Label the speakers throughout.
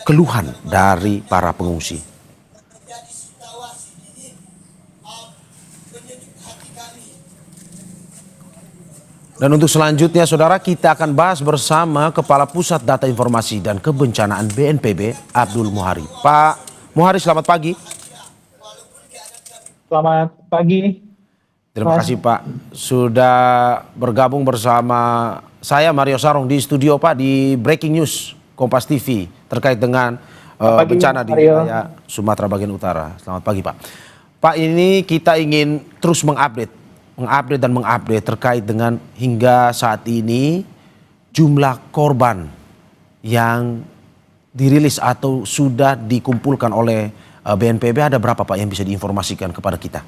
Speaker 1: keluhan dari para pengungsi. Dan untuk selanjutnya, saudara, kita akan bahas bersama Kepala Pusat Data Informasi dan Kebencanaan BNPB, Abdul Muhari. Pak Muhari, selamat pagi.
Speaker 2: Selamat pagi,
Speaker 1: Terima
Speaker 2: Mas.
Speaker 1: kasih Pak sudah bergabung bersama saya Mario Sarong di studio Pak di Breaking News Kompas TV terkait dengan
Speaker 2: Pagi,
Speaker 1: bencana di
Speaker 2: Mario.
Speaker 1: wilayah Sumatera bagian utara. Selamat pagi Pak. Pak, ini kita ingin terus mengupdate dan mengupdate terkait dengan hingga saat ini jumlah korban yang dirilis atau sudah dikumpulkan oleh BNPB ada berapa Pak yang bisa diinformasikan kepada kita?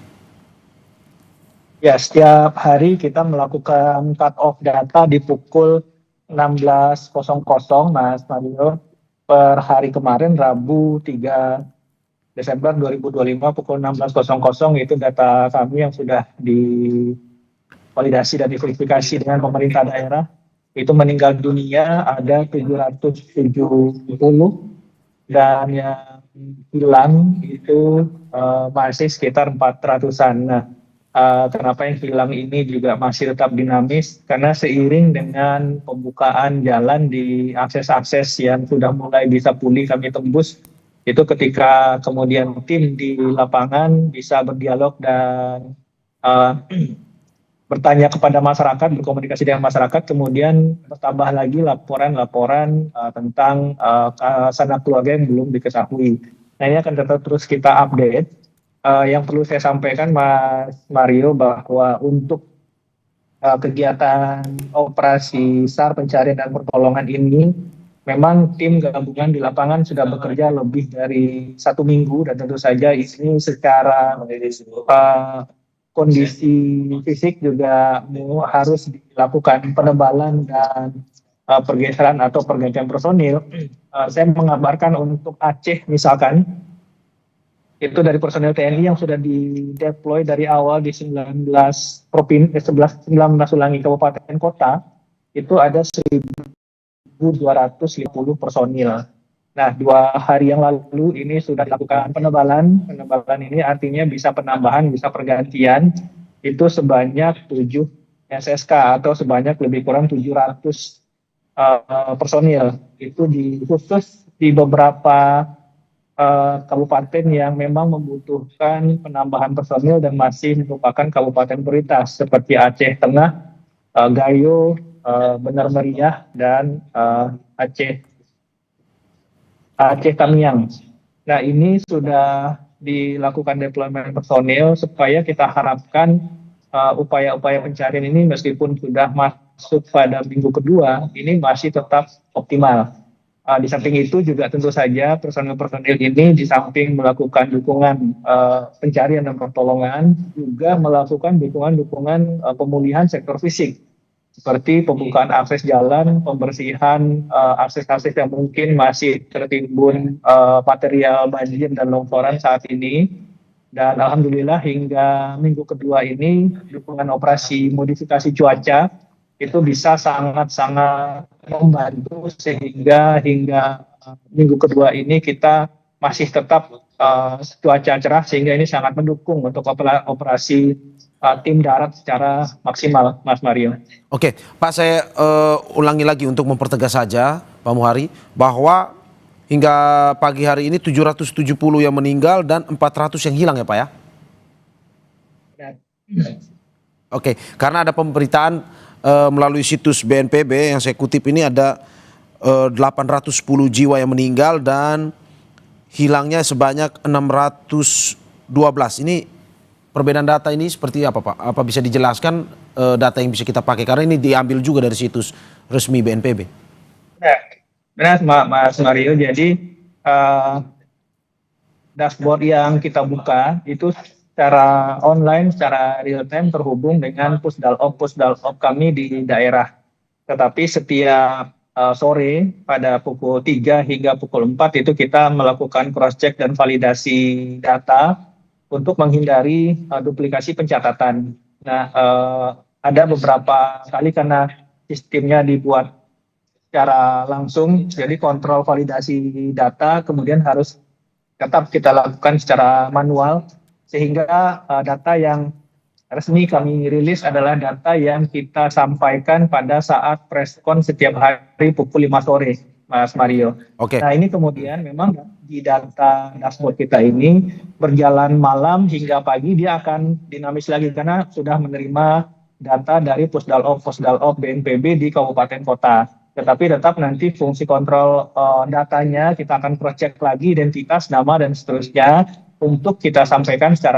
Speaker 2: Ya, setiap hari kita melakukan cut off data di pukul 16.00, Mas Mario. Per hari kemarin, Rabu 3 Desember 2025 pukul 16.00 itu data kami yang sudah divalidasi dan diverifikasi dengan pemerintah daerah. Itu meninggal dunia ada 770 dan yang hilang itu masih sekitar 400-an. Nah, kenapa yang hilang ini juga masih tetap dinamis? Karena seiring dengan pembukaan jalan di akses-akses yang sudah mulai bisa pulih kami tembus, itu ketika kemudian tim di lapangan bisa berdialog dan bertanya kepada masyarakat, berkomunikasi dengan masyarakat, kemudian bertambah lagi laporan-laporan tentang sanak keluarga yang belum diketahui. Nah, ini akan tetap terus kita update. Yang perlu saya sampaikan, Mas Mario, bahwa untuk kegiatan operasi SAR pencarian dan pertolongan ini, memang tim gabungan di lapangan sudah bekerja lebih dari 1 minggu dan tentu saja ini secara kondisi fisik juga harus dilakukan penebalan dan pergeseran atau pergantian personil. Saya mengabarkan untuk Aceh misalkan, itu dari personil TNI yang sudah dideploy dari awal di 19 kabupaten kota, itu ada 1.250 personil. Nah, 2 hari yang lalu ini sudah dilakukan penebalan. Penebalan ini artinya bisa penambahan, bisa pergantian. Itu sebanyak 7 SSK atau sebanyak lebih kurang 700 personil. Itu khusus di beberapa kabupaten yang memang membutuhkan penambahan personil dan masih merupakan kabupaten prioritas seperti Aceh Tengah, Gayo, Benar Meriah, dan Aceh Tamiang. Nah, ini sudah dilakukan deployment personil supaya kita harapkan upaya-upaya pencarian ini meskipun sudah masuk pada minggu kedua, ini masih tetap optimal. Di samping itu juga tentu saja personil-personil ini di samping melakukan dukungan pencarian dan pertolongan, juga melakukan dukungan pemulihan sektor fisik, seperti pembukaan akses jalan, pembersihan akses-akses yang mungkin masih tertimbun material banjir dan longsoran saat ini. Dan alhamdulillah hingga minggu kedua ini dukungan operasi modifikasi cuaca itu bisa sangat-sangat membantu sehingga hingga minggu kedua ini kita masih tetap cuaca cerah, sehingga ini sangat mendukung untuk operasi tim darat secara maksimal, Mas Mario.
Speaker 1: Oke, Pak, saya ulangi lagi untuk mempertegas saja, Pak Muhari, bahwa hingga pagi hari ini 770 yang meninggal dan 400 yang hilang ya Pak ya? Oke, karena ada pemberitaan melalui situs BNPB yang saya kutip ini ada 810 jiwa yang meninggal dan hilangnya sebanyak 612. Ini perbedaan data ini seperti apa Pak? Apa bisa dijelaskan data yang bisa kita pakai? Karena ini diambil juga dari situs resmi BNPB.
Speaker 2: Benar, Mas Mario. Jadi dashboard yang kita buka itu secara online, secara real time terhubung dengan pusdalop kami di daerah. Tetapi setiap sore pada pukul 3 hingga pukul 4 itu kita melakukan cross check dan validasi data untuk menghindari duplikasi pencatatan. Nah, ada beberapa kali karena sistemnya dibuat secara langsung, jadi kontrol validasi data kemudian harus tetap kita lakukan secara manual, sehingga data yang resmi kami rilis adalah data yang kita sampaikan pada saat preskon setiap hari pukul 5 sore, Mas Mario.
Speaker 1: Oke.
Speaker 2: Nah, ini kemudian memang di data dashboard kita ini berjalan malam hingga pagi, dia akan dinamis lagi karena sudah menerima data dari Pusdalop BNPB di kabupaten kota. Tetapi tetap nanti fungsi kontrol datanya kita akan cross check lagi identitas, nama dan seterusnya untuk kita sampaikan secara